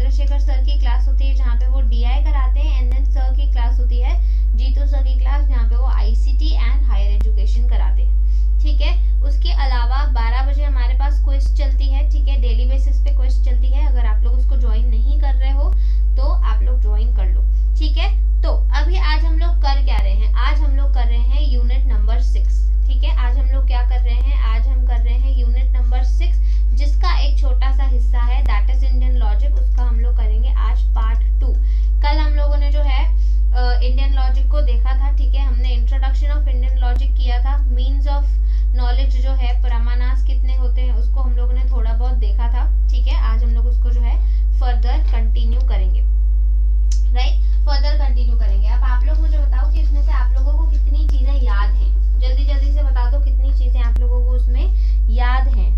Chandrashekhar sir की class होती है जहाँ पे वो DI कराते हैं, एंड देन सर की क्लास होती है जीतू सर की क्लास जहाँ पे वो ICT एंड हायर एजुकेशन कराते हैं, ठीक है। उसके अलावा 12 बजे हमारे पास क्विज चलती है, ठीक है, डेली बेसिस पे क्विज चलती है। अगर आप लोग उसको ज्वाइन नहीं कर रहे हो तो आप लोग ज्वाइन कर लो, ठीक है। तो अभी आज हम लोग कर क्या रहे हैं, आज हम लोग कर रहे हैं यूनिट नंबर 6, ठीक है। आज हम लोग क्या कर रहे हैं, आज हम कर रहे हैं यूनिट नंबर 6 जिसका एक छोटा सा हिस्सा है दैट इज इंडियन लॉजिक, उसका हम लोग करेंगे आज पार्ट 2। कल हम लोगों ने जो है इंडियन लॉजिक को देखा था, ठीक है। हमने इंट्रोडक्शन ऑफ इंडियन लॉजिक किया था, मीन्स ऑफ नॉलेज जो है, प्रमाणास कितने होते हैं उसको हम लोगों ने थोड़ा बहुत देखा था, ठीक है। आज हम लोग उसको जो है फर्दर कंटिन्यू करेंगे, राइट, फर्दर कंटिन्यू करेंगे। अब आप लोग मुझे बताओ कि इसमें से आप लोगों को कितनी चीजें याद हैं, जल्दी जल्दी से बता दो कितनी चीजें आप लोगों को उसमें याद हैं।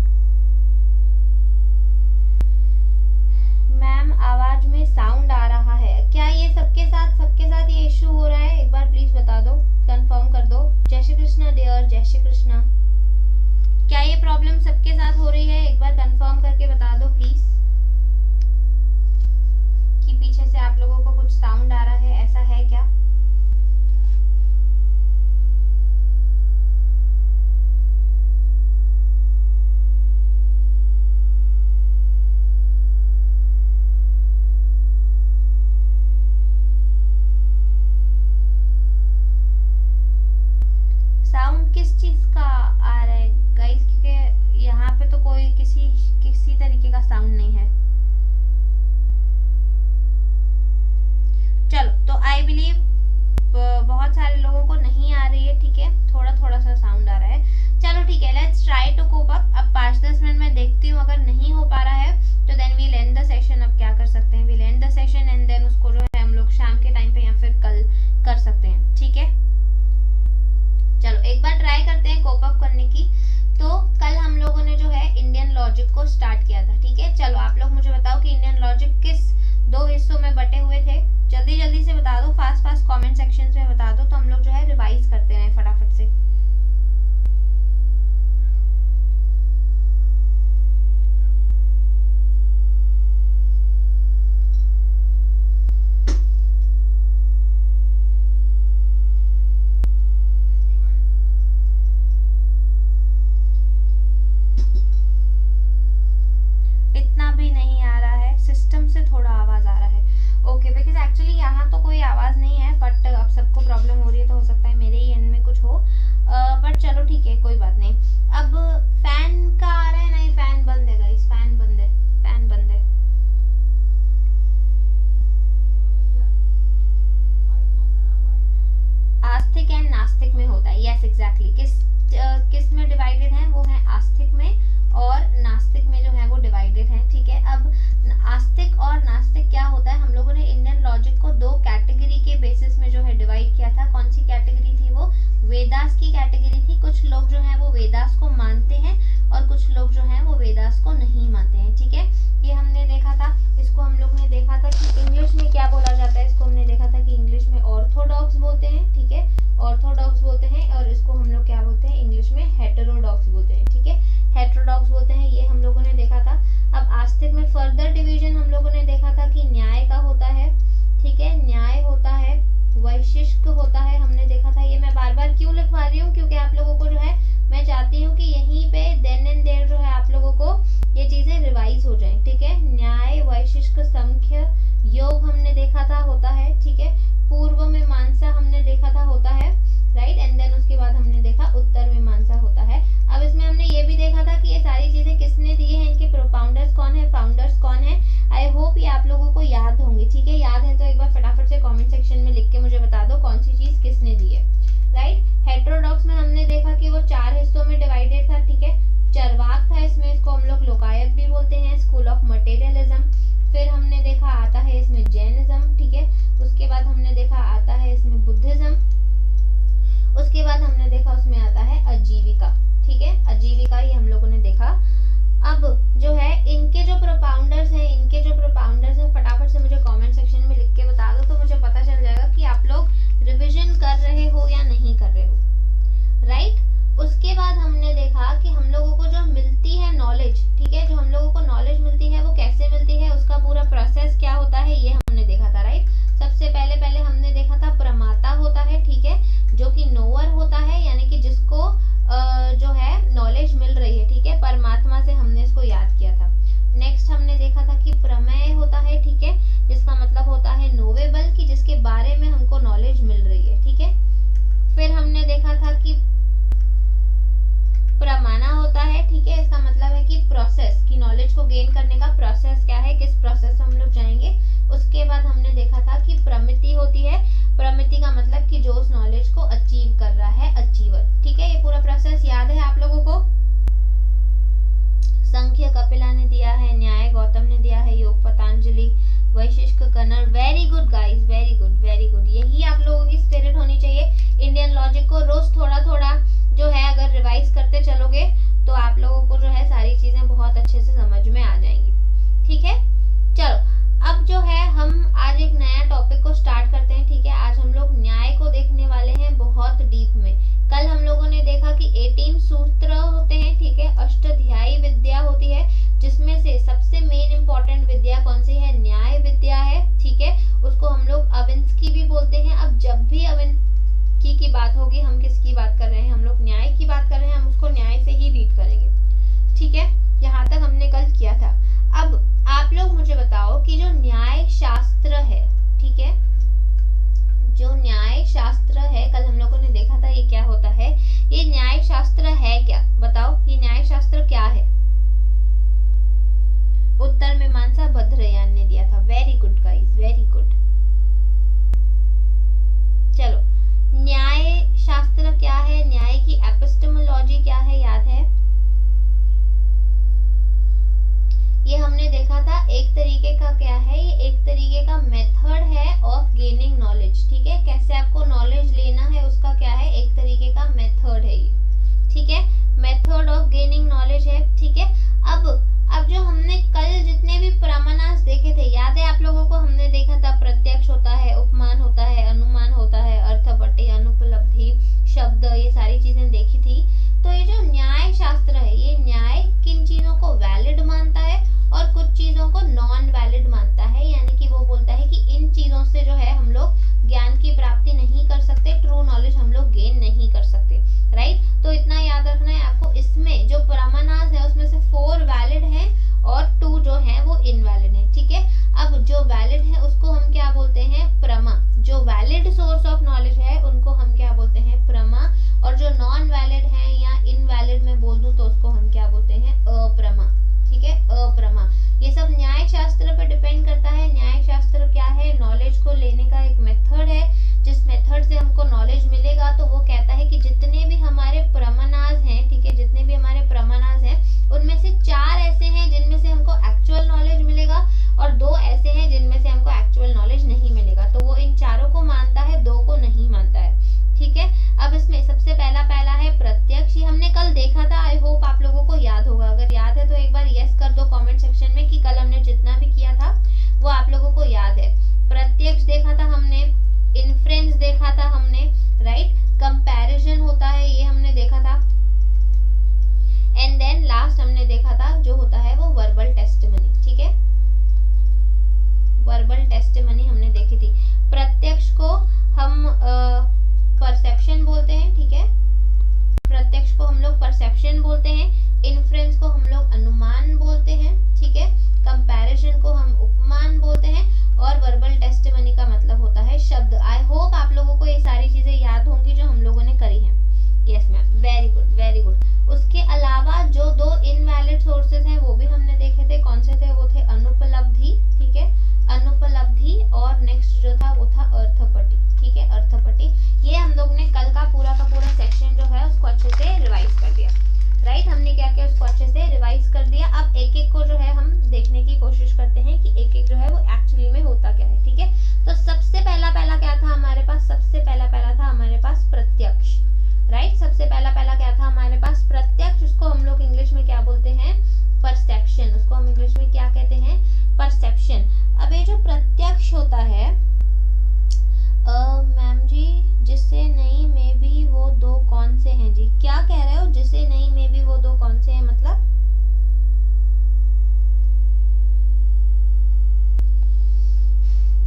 मैम आवाज में साउंड आ रहा है, क्या ये सबके साथ ये इश्यू हो रहा है, एक बार प्लीज बता दो, कंफर्म कर दो। जय श्री कृष्णा डियर, जय श्री कृष्णा। क्या ये प्रॉब्लम सबके साथ हो रही है, एक बार कंफर्म करके बता दो प्लीज, कि पीछे से आप लोगों को कुछ साउंड आ रहा है, ऐसा है क्या? साउंड किस चीज का आ रहा है गाइस, क्योंकि यहाँ पे तो कोई किसी तरीके का साउंड नहीं है। चलो, तो आई बिलीव बहुत सारे लोगों को नहीं आ रही है, ठीक है, थोड़ा थोड़ा सा साउंड आ रहा है। चलो ठीक है, let's try to cope up. अब 5-10 मिनट में देखती हूँ, अगर नहीं हो पा रहा है तो then we'll end the session. अब क्या कर सकते हैं, we'll end the session and then उसको जो है हम लोग शाम के टाइम पे या फिर कल कर सकते हैं, ठीक है। चलो एक बार ट्राई करते हैं कोप अप करने की। तो कल हम लोगों ने जो है इंडियन लॉजिक को स्टार्ट किया था, ठीक है। चलो आप लोग मुझे बताओ कि इंडियन लॉजिक किस 2 हिस्सों में बटे हुए थे, जल्दी जल्दी से बता दो, फास्ट कमेंट सेक्शन में बता दो, तो हम लोग जो है रिवाइज करते हैं फटाफट से। इतना भी नहीं आ रहा है, सिस्टम से थोड़ा आवाज आ रहा है, ओके, बिकॉज एक्चुअली यहाँ तो कोई आवाज नहीं है, बट अब सबको प्रॉब्लम हो रही है तो हो सकता है मेरे ही एंड में कुछ हो, बट चलो ठीक है, कोई बात नहीं। अब फैन का आ रहा है, नहीं फैन बंद है गाइस, फैन बंद है, फैन बंद है। आस्तिक एंड नास्तिक में होता है, यस एग्जैक्टली, किस में डिवाइडेड है, वो है आस्तिक में, और नास्तिक में जो है वो डिवाइडेड है, ठीक है। अब आस्तिक और नास्तिक क्या होता है, हम लोगों ने इंडियन लॉजिक को 2 कैटेगरी के बेसिस में जो है डिवाइड किया था। कौन सी कैटेगरी थी वो, वेदास की कैटेगरी थी। कुछ लोग जो हैं वो वेदास को मानते हैं और कुछ लोग जो हैं वो वेदास को नहीं मानते हैं, ठीक है। ये हमने देखा था, इसको हम लोग ने देखा था कि इंग्लिश में क्या बोला जाता है, इसको हमने देखा था कि इंग्लिश में ऑर्थोडॉक्स बोलते हैं, ठीक है, ऑर्थोडॉक्स बोलते हैं, और इसको हम लोग क्या बोलते हैं, इंग्लिश में हेटेरोडॉक्स बोलते हैं, ठीक है, हेटेरोडॉक्स बोलते हैं, ये हम लोगों ने देखा था। अब आस्तिक में फर्दर डिवीजन हम लोगों ने देखा था कि न्याय का होता है, ठीक है, न्याय होता है, वैशिष्ट होता है, हमने देखा था। ये मैं बार बार क्यों लिखवा रही हूँ, क्योंकि आप लोगों को जो है मैं चाहती हूँ कि यहीं पे देन एंड देयर जो है आप लोगों को ये चीजें रिवाइज हो जाएं, ठीक है। न्याय, वैशिष्ट, संख्य, योग हमने देखा था होता है, ठीक है। पूर्व में मानसा हमने देखा था होता है, राइट, एंड देन उसके बाद हमने देखा उत्तर में मानसा होता है। अब इसमें हमने ये भी देखा था कि ये सारी चीजें किसने दी है, इनके प्रोपाउंडर्स कौन है, फाउंडर्स कौन है। आई होप ये आप लोगों को याद होंगे, ठीक है। याद है तो एक बार फटाफट से कमेंट सेक्शन में लिख के मुझे बता दो कौन सी चीज किसने दी है, राइट। हेटेरोडॉक्स में हमने देखा कि वो 4 हिस्सों में डिवाइडेड था, ठीक है। चरवाक था इसमें, इसको हम लोग लोकायत भी बोलते हैं, स्कूल ऑफ मटेरियलिज्म। फिर हमने देखा आता है इसमें जैनिज्म, ठीक है। उसके बाद हमने देखा आता है इसमें बुद्धिज्म। उसके बाद हमने देखा उसमें आता है आजीविका, ठीक है, आजीविका ये हम लोगों ने देखा। अब जो है इनके जो प्रोपाउंडर्स हैं फटाफट से मुझे कमेंट सेक्शन में लिख के बता दो, तो मुझे पता चल जाएगा कि आप लोग रिवीजन कर रहे हो या नहीं कर रहे हो, राइट। उसके बाद हमने देखा कि हम लोगों को जो मिलती है नॉलेज, ठीक है, जो हम लोगों को नॉलेज मिलती है वो कैसे मिलती है, उसका पूरा प्रोसेस क्या कि प्रमेय होता है, ठीक है, जिसका मतलब होता है नोवेबल, कि जिसके बारे में हमको नॉलेज मिल रही है, ठीक है। फिर हमने देखा था कि प्रमाणा होता है, ठीक है, इसका मतलब है कि प्रोसेस, कि नॉलेज को गेन करने का प्रोसेस क्या है, किस प्रोसेस से हम लोग जाएंगे। उसके बाद हमने देखा था कि प्रमिति होती है, प्रमिति का मतलब कि जो उस नॉलेज को अचीव कर रहा है, अचीवर, ठीक है। ये पूरा प्रोसेस याद है आप लोगों को। संख्य कपिला ने दिया है, न्याय गौतम ने दिया है, योग पतंजलि, वैशिष्ट Kannada. Very good guys, very good, very good. यही आप लोगों की स्पिरिट होनी चाहिए। इंडियन लॉजिक को रोज थोड़ा थोड़ा जो है अगर रिवाइज करते चलोगे तो आप लोगों को जो है सारी चीजें बहुत अच्छे से समझ में आ जाएंगी, ठीक है। चलो अब जो है हम आज एक नया टॉपिक को स्टार्ट करते हैं, ठीक है। आज हम लोग न्याय को देखने वाले हैं बहुत डीप में। कल हम लोगों ने देखा कि 18 सूत्र होते हैं, ठीक है, अष्टाध्यायी विद्या होती है, जिसमें से सबसे मेन इंपॉर्टेंट विद्या कौन सी है, न्याय विद्या है, ठीक है। उसको हम लोग अविंस्की भी बोलते हैं। अब जब भी अविंस्की की बात होगी, हम किसकी बात कर रहे हैं, हम लोग न्याय की बात कर रहे हैं, हम उसको न्याय से ही रीड करेंगे, ठीक है। यहाँ तक हमने कल किया था। अब आप लोग मुझे बताओ कि जो न्याय शास्त्र है, ठीक है, जो न्याय शास्त्र है, कल हम लोगों ने देखा था ये क्या होता है। ये न्याय शास्त्र है क्या, बताओ, ये न्याय शास्त्र क्या है। उत्तर मीमांसा भद्रयान ने दिया था। Very good guys, very good. चलो, न्याय शास्त्र क्या है, न्याय की एपिस्टेमोलॉजी क्या है, याद है। ये हमने देखा था। एक तरीके का क्या है, ये एक तरीके का मेथड है ऑफ गेनिंग नॉलेज, ठीक है। कैसे आपको नॉलेज लेना है उसका क्या है, एक तरीके का मेथड है ये, ठीक है। मेथड ऑफ गेनिंग नॉलेज है, ठीक है। अब जो हमने कल जितने भी प्रमाणास देखे थे, याद है आप लोगों को, हमने देखा था प्रत्यक्ष होता है, उपमान होता है, अनुमान होता है, अर्थपट्टि, अनुपलब्धि, शब्द, ये सारी चीजें देखी थी। तो ये जो न्याय शास्त्र है, ये न्याय किन चीजों को वैलिड मानता है और कुछ चीजों को नॉन वैलिड मानता है, यानी कि वो बोलता है कि इन चीजों से जो है हम लोग ज्ञान की प्राप्ति नहीं कर सकते, ट्रू नॉलेज हम लोग गेन नहीं कर सकते, राइट। तो इतना याद रखना है आपको। इसमें जो प्रमाणास है उसमें से 4 वैलिड है और 2 जो है वो इनवैलिड है, ठीक है। अब जो वैलिड है उसको हम क्या बोलते हैं, प्रमा। जो वैलिड सोर्स ऑफ नॉलेज है उनको हम क्या बोलते हैं, प्रमा। और जो नॉन वैलिड है या इनवैलिड में बोल दूं तो उसको हम क्या बोलते हैं, अप्रमा, ठीक है, अप्रमा। ये सब न्याय शास्त्र पर डिपेंड करता है। न्याय शास्त्र क्या है, नॉलेज को लेने का एक मेथड है, जिस मेथड से हमको नॉलेज मिलेगा। तो वो कहता है कि जितने भी हमारे प्रमाणास हैं, ठीक है, जितने भी हमारे प्रमाणास हैं उनमें से 4 ऐसे हैं जिनमें से हमको एक्चुअल नॉलेज मिलेगा और 2 ऐसे हैं जिनमें से हमको एक्चुअल नॉलेज नहीं मिलेगा। तो वो इन 4 को मानता है, 2 को नहीं मानता है, ठीक है। अब इसमें सबसे पहला है प्रत्यक्ष। ये हमने कल देखा था, आई होप आप लोगों को याद होगा। अगर याद है तो एक बार यस कर दो कमेंट सेक्शन में कि कल हमने जितना भी किया था वो आप लोगों को याद है। प्रत्यक्ष देखा था हमने, इन्फ्रेंस देखा था हमने, राइट, कंपैरिजन होता है ये हमने देखा था, एंड देन लास्ट हमने देखा था जो होता है वो वर्बल टेस्टिमनी, ठीक है। वर्बल टेस्टिमनी हमने देखी थी। प्रत्यक्ष को हम परसेप्शन बोलते हैं, ठीक है, प्रत्यक्ष को हम लोग परसेप्शन बोलते हैं, इन्फ्रेंस को हम लोग अनुमान बोलते हैं, ठीक है, कंपैरिजन को हम उपमान बोलते हैं और वर्बल टेस्टिमनी का मतलब होता है शब्द। आई होप आप लोगों को ये सारी चीजें याद होंगी जो हम लोगों ने करी हैं। Yes ma'am, very good, very good. उसके अलावा जो 2 इनवैलिड सोर्सेज हैं वो भी हमने देखे थे। कौन से थे, वो थे अनुपलब्धि, ठीक है, अनुपलब्धि, और नेक्स्ट जो था वो था अर्थपट्टि, ठीक है, अर्थपट्टि। ये हम लोग ने कल का पूरा सेक्शन जो है उसको अच्छे से रिवाइज कर दिया, राइट। हमने क्या किया, उसको अच्छे से रिवाइज कर दिया। अब एक एक को जो है हम देखने की कोशिश करते हैं कि एक एक जो है वो एक्चुअली में होता क्या है, ठीक है। तो सबसे पहला क्या था हमारे पास, सबसे पहला था हमारे पास प्रत्यक्ष, राइट। सबसे पहला क्या था हमारे पास, प्रत्यक्ष। उसको हम लोग इंग्लिश में क्या बोलते हैं, परसेप्शन। उसको हम इंग्लिश में क्या कहते हैं, परसेप्शन। अब ये जो प्रत्यक्ष होता है, मैम जी जिससे नहीं में भी वो 2 कौन से हैं जी, क्या कह रहे हो, जिसे नहीं में भी वो 2 कौन से हैं, मतलब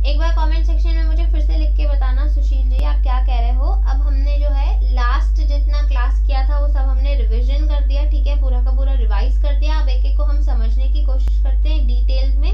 एक बार कमेंट सेक्शन में मुझे फिर से लिख के बताना सुशील जी आप क्या कह रहे हो। अब हमने जो है लास्ट जितना क्लास किया था वो सब हमने रिवीजन कर दिया, ठीक है, पूरा का पूरा रिवाइज कर दिया। अब एक एक को हम समझने की कोशिश करते हैं डिटेल में।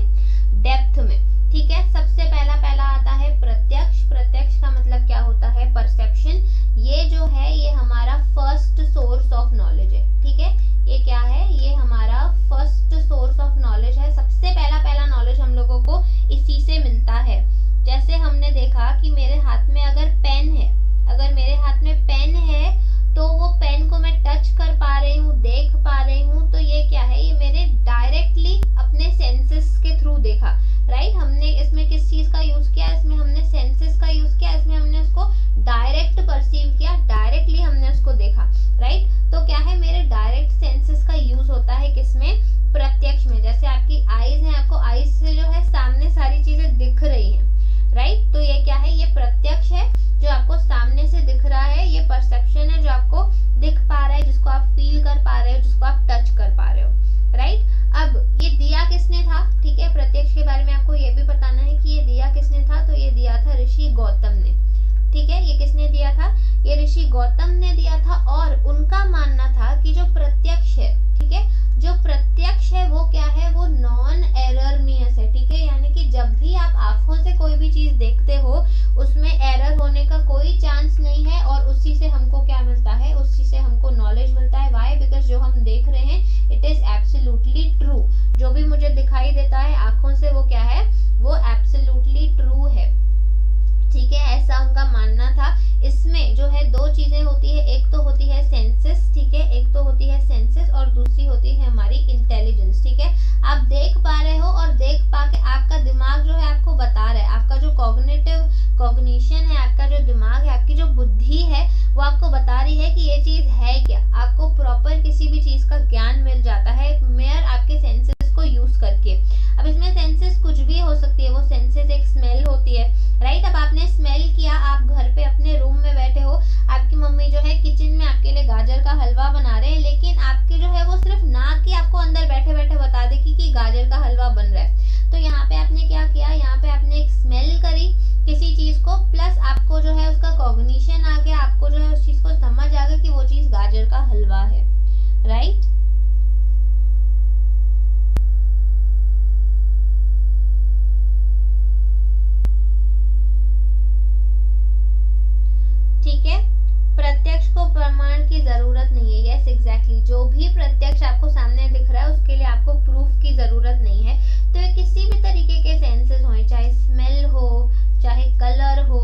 इसी से मिलता है। जैसे हमने देखा कि मेरे हाथ में अगर पेन है, अगर मेरे हाथ में पेन है तो वो पेन को मैं टच कर पा रही हूँ, देख पा रही हूँ, तो ये क्या है, ये मेरे डायरेक्टली अपने सेंसेस के थ्रू देखा, राइट। हमने इसमें किस चीज का यूज किया, इसमें हमने सेंसेस का यूज किया, इसमें हमने उसको डायरेक्ट परसीव किया, डायरेक्टली हमने उसको देखा, राइट। तो क्या है, मेरे डायरेक्ट सेंसेस का यूज होता है किसमें, प्रत्यक्ष में। जैसे आपकी आईज है, आपको आईज से जो है सामने सारी चीजें दिख रही हैं, राइट। तो ये क्या है, ये प्रत्यक्ष है जो आपको सामने से दिख रहा है, ये परसेप्शन है जो आपको दिख पा रहा है, जिसको आप फील कर पा रहे हो, जिसको आप टच कर पा रहे हो, राइट। अब ये दिया किसने था, ठीक है, प्रत्यक्ष के बारे में आपको ये भी बताना है कि ये दिया किसने था, तो ये दिया था ऋषि गौतम ने, ठीक है। ये किसने दिया था, ये ऋषि गौतम ने दिया था। और उनका मानना था कि जो प्रत्यक्ष है, ठीक है, जो प्रत्यक्ष है वो क्या है, वो नॉन एररनियस है, ठीक है। यानी कि जब भी आप आंखों से कोई भी चीज देखते हो उसमें एरर होने का कोई चांस नहीं है, और उसी से हमको क्या मिलता है, उसी से हमको नॉलेज मिलता है। व्हाई, बिकॉज जो हम देख रहे हैं इट इज एब्सोल्युटली ट्रू। जो भी मुझे दिखाई देता है आंखों से वो क्या है, वो एब्सोल्युटली ट्रू है, ठीक है, ऐसा उनका मानना था। इसमें जो है दो चीजें होती है, एक तो होती है सेंसेस, ठीक है, एक तो होती है सेंसेस और दूसरी होती है हमारी इंटेलिजेंस, ठीक है। आप देख पा रहे हो और देख पा के आपका दिमाग जो है आपको बता रहा है, आपका जो कॉग्निशन है, आपका जो दिमाग है, आपकी जो बुद्धि है वो आपको बता रही है कि ये चीज है क्या। आपको प्रॉपर किसी भी चीज का ज्ञान मिल जाता है मेयर आपके सेंसेस को यूज करके। अब इसमें सेंसेस कुछ भी हो सकती है, वो सेंसेस एक स्मेल होती है, राइट। अब आपने स्मेल किया, आप घर पे अपने रूम में बैठे हो, आपकी मम्मी जो है किचन में आपके लिए गाजर का हलवा बना रहे हैं, लेकिन आपकी जो है वो सिर्फ नाक की आपको अंदर बैठे बैठे बता देगी कि गाजर का हलवा बन रहा है। तो यहाँ पे आपने क्या किया, यहाँ पे आपने एक स्मेल करी किसी चीज को, प्लस आपको जो है उसका कॉग्निशन आ गया, आपको जो है उस चीज को समझ आ गया कि वो चीज गाजर का हलवा है, राइट। ठीक है, प्रत्यक्ष को प्रमाण की जरूरत नहीं है, यस एग्जैक्टली। जो भी प्रत्यक्ष आपको सामने दिख रहा है उसके लिए आपको प्रूफ की जरूरत नहीं है। तो ये किसी भी तरीके के सेंसेस हो, चाहे स्मेल हो, चाहे कलर हो,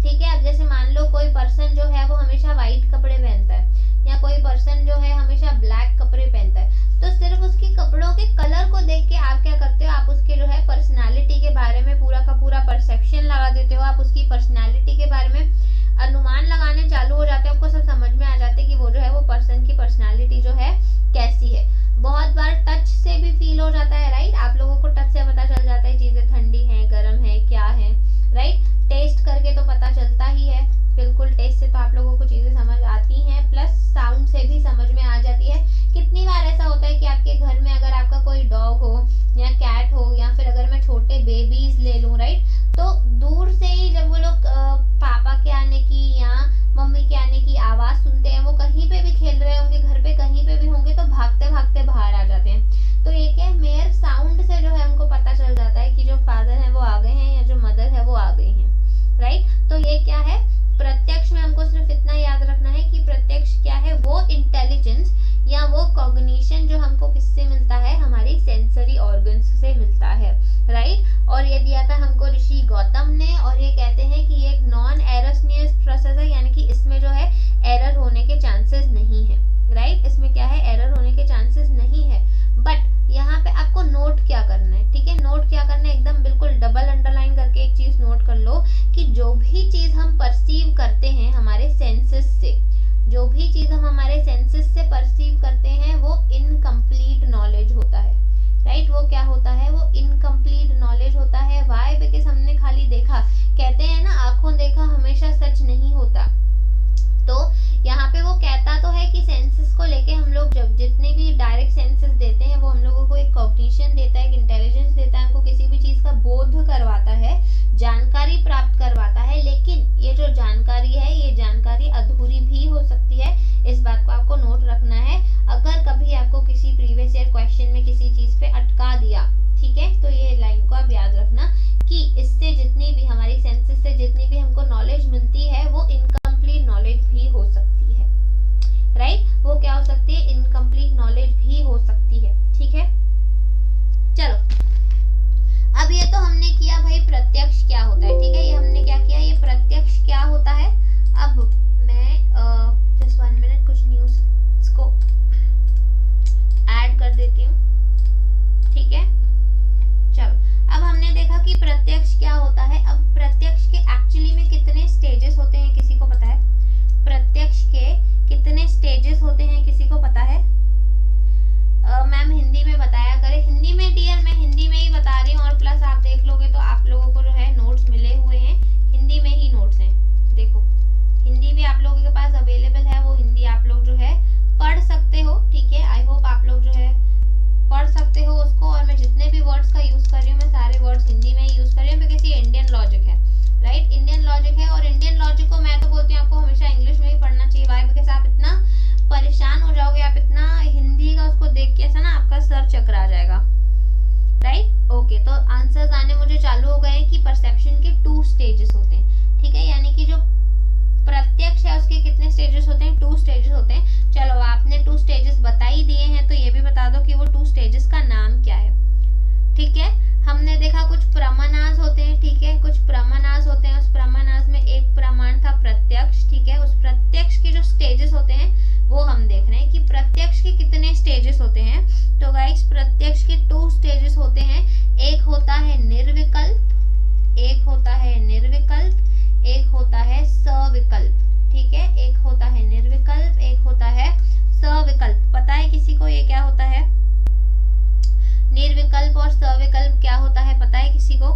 ठीक है। अब जैसे मान लो कोई पर्सन जो है वो हमेशा व्हाइट कपड़े पहनता है, या कोई पर्सन जो है हमेशा ब्लैक कपड़े पहनता है, तो सिर्फ उसकी कपड़ों के कलर को देख के आप क्या करते हो, आप उसके जो है पर्सनालिटी के बारे में पूरा का पूरा परसेप्शन लगा देते हो, आप उसकी पर्सनालिटी के बारे में अनुमान लगाने चालू हो जाते हैं, आपको सब समझ में आ जाते हैं कि वो जो है वो पर्सन की पर्सनालिटी जो है कैसी है। बहुत बार टच से भी फील हो जाता है, राइट। आप लोगों को टच से पता चल जाता है चीजें ठंडी हैं, गर्म है, क्या है, राइट। टेस्ट करके तो पता चलता ही है, बिल्कुल, टेस्ट से तो आप लोगों को चीजें समझ आती हैं, प्लस साउंड से भी समझ में आ जाती है। कितनी बार ऐसा होता है कि आपके घर में अगर आपका कोई डॉग हो या कैट हो, या फिर अगर मैं छोटे बेबीज ले लूं, राइट, तो दूर से ही जब वो लोग पापा के आने की या मम्मी के आने की आवाज सुनते हैं, वो कहीं पे भी खेल रहे होंगे, घर पे कहीं पे भी होंगे, तो भागते भागते बाहर आ जाते हैं। तो ये क्या है, मेयर साउंड से जो है उनको पता चल जाता है कि जो फादर है वो आ गए हैं या जो मदर है वो आ गई हैं, राइट। तो ये क्या है, प्रत्यक्ष में हमको सिर्फ इतना याद रखना है कि प्रत्यक्ष क्या है, वो इंटेलिजेंस या वो कॉग्निशन जो हमको किससे मिलता है, हमारी सेंसरी ऑर्गन्स से मिलता है, राइट। और ये दिया था हमको ऋषि गौतम ने, और ये कहते हैं कि ये एक नॉन एररनियस प्रोसेस है, यानी कि इसमें जो है एरर होने के चांसेस नहीं है, राइट। इसमें क्या है, एरर होने के चांसेस नहीं है। बट यहाँ पे आपको नोट क्या करना है, ठीक है, नोट क्या करना है, एकदम बिल्कुल डबल अंडरलाइन करके एक चीज नोट कर लो कि जो भी चीज हम परसीव करते हैं हमारे सेंसेस से, जो भी चीज हम हमारे सेंसेस से परसीव करते हैं वो इनकम्प्लीट नॉलेज होता है, राइट। वो क्या होता है, वो इनकम्प्लीट नॉलेज होता है। व्हाई, बिकॉज हमने खाली देखा, कहते हैं ना आंखों देखा हमेशा सच नहीं होता। तो यहाँ पे वो कहता तो है कि सेंसेस को लेके हम लोग जब जितने भी डायरेक्ट सेंसेस देते हैं वो हम लोगों को एक कॉग्निशन देता है, एक इंटेलिजेंस देता है, हमको किसी भी चीज का बोध करवाता है, जानकारी प्राप्त करवाता है। लेकिन ये जो जानकारी है, ये जानकारी अधूरी भी हो सकती है, इस बात को आपको नोट रखना है। अगर कभी आपको किसी प्रीवियस ईयर क्वेश्चन में किसी चीज पे अटका दिया, ठीक है, तो ये लाइन को आप याद रखना कि इससे जितनी भी हमारी सेंसेस से जितनी भी हमको नॉलेज मिलती है वो इनकम्प्लीट नॉलेज भी हो सकती है, राइट। वो क्या हो सकती है, इनकम्प्लीट नॉलेज भी हो सकती है, ठीक है। चलो, अब ये तो हमने किया भाई प्रत्यक्ष क्या होता है, ठीक है। ये हमने क्या किया, ये प्रत्यक्ष क्या होता है। अब मैं जस्ट 1 मिनट कुछ न्यूज़ को ऐड कर देती हूँ, ठीक है। चलो, अब हमने देखा कि प्रत्यक्ष क्या होता है। अब प्रत्यक्ष के एक्चुअली में कितने स्टेजेस होते हैं, किसी को पता है? प्रत्यक्ष के कितने स्टेजेस होते हैं, किसी को पता है? मैम हिंदी में बताया करें। हिंदी में डियर, मैं हिंदी में ही बता रही हूँ, और प्लस आप देख लोगे तो आप लोगों को जो है नोट्स मिले हुए हैं, हिंदी में ही नोट्स हैं। देखो, हिंदी भी आप लोगों के पास अवेलेबल है, वो हिंदी आप लोग जो है पढ़ सकते हो, ठीक है। आई होप आप लोग जो है पढ़ सकते हो उसको। और मैं जितने भी वर्ड्स का यूज कर रही हूँ, मैं सारे वर्ड्स हिंदी में ही यूज कर रही हूँ, बिकॉज ये इंडियन लॉजिक है, राइट। इंडियन लॉजिक है, और इंडियन लॉजिक को मैं तो बोलती हूँ आपको हमेशा इंग्लिश में ही पढ़ना चाहिए। वाई? बिकॉज आप इतना परेशान हो जाओगे, आप इतना हिंदी का उसको देख के ऐसा ना आपका सर चकरा जाएगा, राइट। ओके, तो आंसर्स आने मुझे चालू हो गए हैं कि परसेप्शन के 2 स्टेजेस होते हैं, ठीक है। यानी कि जो प्रत्यक्ष है उसके कितने स्टेजेस होते हैं? 2 स्टेजेस होते हैं। चलो, आपने 2 स्टेजेस बता ही दिए हैं, तो ये भी बता दो कि वो 2 स्टेजेस का नाम क्या है, ठीक है। हमने देखा कुछ प्रमाणास होते हैं, ठीक है, कुछ प्रमाणास होते हैं। उस प्रमाणास में एक प्रमाण था प्रत्यक्ष, ठीक है। उस प्रत्यक्ष के जो स्टेजेस होते हैं वो हम देख रहे हैं कि प्रत्यक्ष के कितने स्टेजेस होते हैं। तो गाइस, प्रत्यक्ष के 2 स्टेजेस होते हैं। एक होता है निर्विकल्प, एक होता है निर्विकल्प, एक होता है सविकल्प, ठीक है। एक होता है निर्विकल्प, एक होता है सविकल्प। पता है किसी को ये क्या होता है? निर्विकल्प और सविकल्प क्या होता है, पता है किसी को?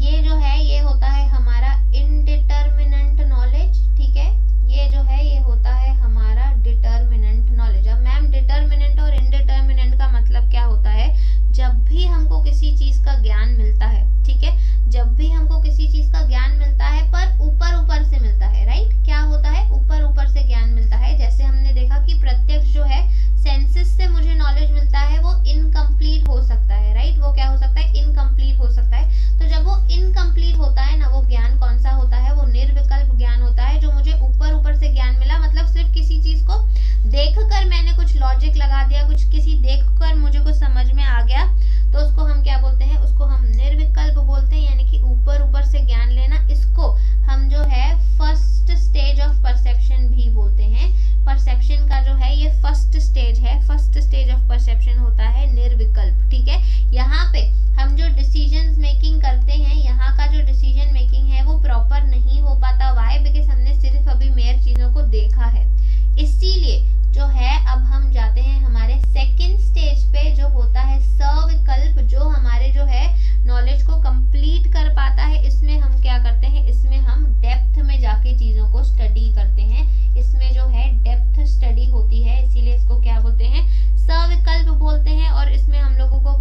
ये जो है ये होता है हमारा इनडिटर्मिनेंट नॉलेज, ठीक है। ये जो है ये होता है हमारा डिटर्मिनेंट नॉलेज। अब मैम डिटर्मिनेंट और इनडिटर्मिनेंट का मतलब क्या होता है? जब भी हमको किसी चीज का ज्ञान मिलता है, ठीक है, जब भी हमको किसी चीज का ज्ञान मिलता है पर ऊपर ऊपर से मिलता है, राइट। क्या होता है? ऊपर ऊपर से ज्ञान मिलता है। जैसे हमने देखा कि प्रत्यक्ष जो है सेंसेस से मुझे नॉलेज मिलता है, वो इनकम्प्लीट हो सकता है, राइट। वो क्या हो सकता है? इनकम्प्लीट हो सकता है। तो जब वो इनकम्प्लीट होता है ना, वो ज्ञान कौन सा होता है? वो निर्विकल्प ज्ञान होता है, जो मुझे ऊपर ऊपर से ज्ञान मिला। मतलब सिर्फ किसी चीज को देखकर मैंने कुछ लॉजिक लगा दिया, कुछ किसी देखकर मुझे कुछ समझ में आ गया, तो उसको हम क्या बोलते हैं? उसको हम निर्विकल्प बोलते हैं, यानी कि ऊपर ऊपर से ज्ञान लेना। इसको हम जो है फर्स्ट स्टेज ऑफ परसेप्शन भी बोलते हैं। परसेप्शन का जो है ये फर्स्ट स्टेज है, फर्स्ट स्टेज ऑफ परसेप्शन होता है निर्विकल्प, ठीक है। यहाँ पे हम जो डिसीजन मेकिंग करते हैं, यहाँ का जो डिसीजन मेकिंग है वो प्रॉपर नहीं हो पाता। वाई? बिकॉज हमने सिर्फ अभी मेयर चीजों को देखा है। इसीलिए जो है अब हम जाते हैं हमारे सेकंड स्टेज पे, जो होता है सविकल्प, जो हमारे जो है नॉलेज को कंप्लीट कर पाता है। इसमें हम क्या करते हैं? इसमें हम डेप्थ में जाके चीजों को स्टडी करते हैं। इसमें जो है डेप्थ स्टडी होती है, इसीलिए इसको क्या बोलते हैं? सविकल्प बोलते हैं। और इसमें हम लोगों को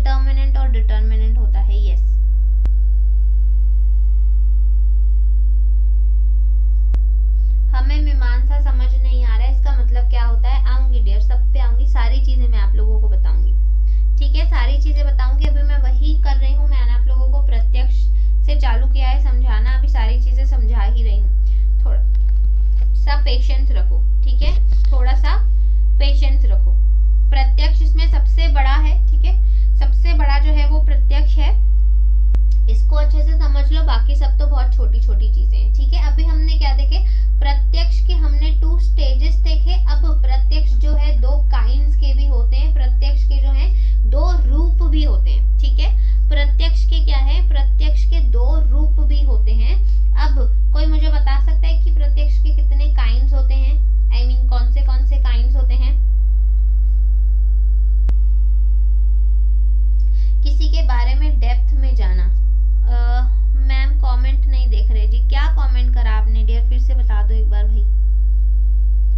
डिटर्मिनेंट और डिटर्मिनेंट होता है। यस, हमें मीमांसा समझ नहीं आ रहा है, इसका मतलब क्या होता है? आऊंगी डियर, सब पे आऊंगी, सारी चीजें मैं आप लोगों को बताऊंगी, ठीक है, सारी चीजें बताऊंगी। अभी मैं वही कर रही हूँ, मैंने आप लोगों को प्रत्यक्ष से चालू किया है समझाना, अभी सारी चीजें समझा ही रही हूँ। थोड़ा सा पेशेंस रखो, ठीक है, थोड़ा सा पेशेंस रखो। प्रत्यक्ष इसमें सबसे बड़ा है, ठीक है, सबसे बड़ा जो है वो प्रत्यक्ष है, इसको अच्छे से समझ लो, बाकी सब तो बहुत छोटी छोटी चीजें हैं, ठीक है। अभी हमने क्या देखे? प्रत्यक्ष के हमने 2 स्टेजेस देखे। अब प्रत्यक्ष जो है 2 काइंड्स के भी होते हैं, प्रत्यक्ष के जो है 2 रूप भी होते हैं, ठीक है। प्रत्यक्ष के क्या है? प्रत्यक्ष के 2 रूप भी होते हैं। अब कोई मुझे बता सकता है कि प्रत्यक्ष के कितने काइंड्स होते हैं? आई मीन कौन से काइंड्स होते हैं? किसी के बारे में डेप्थ में जाना। मैम कमेंट नहीं देख रहे जी, क्या कमेंट करा आपने डियर? फिर से बता दो एक बार भाई,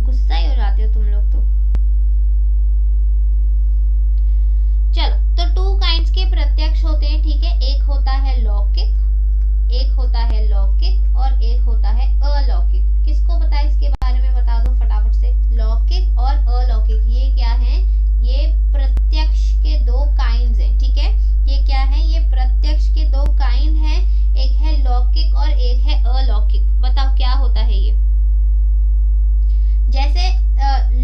गुस्सा ही हो जाते हो तुम लोग तो। चलो, तो 2 काइंड्स के प्रत्यक्ष होते हैं, ठीक है। एक होता है लौकिक, एक होता है लौकिक और एक होता है अलौकिक। किसको पता है इसके बारे में? बता दो फटाफट से। लौकिक और अलौकिक ये क्या है? ये प्रत्यक्ष के 2 काइंड्स हैं, ठीक है। ये क्या है? ये प्रत्यक्ष के 2 काइंड हैं, एक है लौकिक और एक है अलौकिक। बताओ क्या होता है ये? जैसे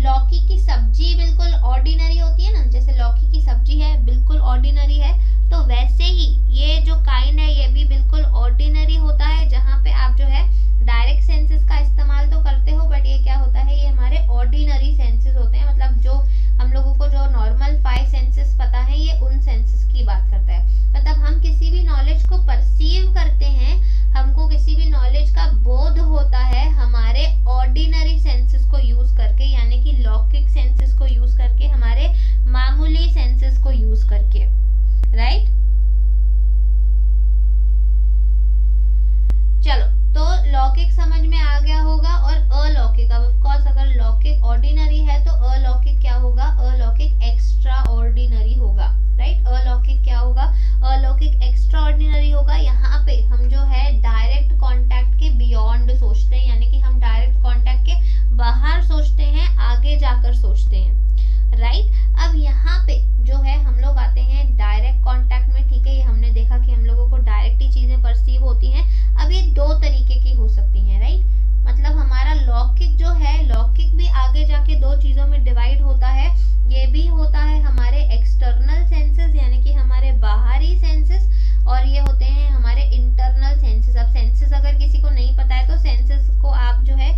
लौकी की सब्जी बिल्कुल ऑर्डिनरी होती है ना, जैसे लौकी की सब्जी है बिल्कुल ऑर्डिनरी है, तो वैसे ही ये जो काइंड है ये भी बिल्कुल ऑर्डिनरी होता है, जहाँ पे आप जो है डायरेक्ट सेंसेस का इस्तेमाल तो करते हो, बट ये क्या होता है? ये हमारे ऑर्डिनरी सेंसेस होते हैं, मतलब जो हम लोगों को जो नॉर्मल 5 सेंसेस पता है, ये उन सेंसेस की बात करता है। मतलब हम किसी भी नॉलेज को परसीव करते हैं, हमको किसी भी नॉलेज का बोध होता है हमारे ऑर्डिनरी सेंसेस को यूज करके, यानी कि लौकिक सेंसेस को यूज करके, हमारे मामूली सेंसेस को यूज करके, राइट। चलो, तो लौकिक समझ में आ गया होगा और अलौकिक। अब ऑफ कोर्स अगर लौकिक ऑर्डिनरी है तो अलौकिक क्या होगा? अलौकिक एक्स्ट्रा ऑर्डिनरी होगा, राइट। अलौकिक क्या होगा? अलौकिक एक्स्ट्रा ऑर्डिनरी होगा। यहाँ पे हम जो है डायरेक्ट कांटेक्ट के बियॉन्ड सोचते हैं, यानी कि हम डायरेक्ट कांटेक्ट के बाहर सोचते हैं, आगे जाकर सोचते हैं, राइट। अब यहाँ पे जो है हम लोग आते हैं डायरेक्ट कांटेक्ट में, ठीक है। ये हमने देखा कि हम लोगों को डायरेक्ट ही चीजें परसीव होती हैं। अब ये 2 तरीके की हो सकती हैं, राइट। मतलब हमारा लौकिक जो है, लौकिक भी आगे जाके 2 चीजों में डिवाइड होता है। ये भी होता है हमारे एक्सटर्नल सेंसेस, यानी कि हमारे बाहरी सेंसेस, और ये होते हैं हमारे इंटरनल सेंसेस। अब सेंसेस अगर किसी को नहीं पता है तो सेंसेस को आप जो है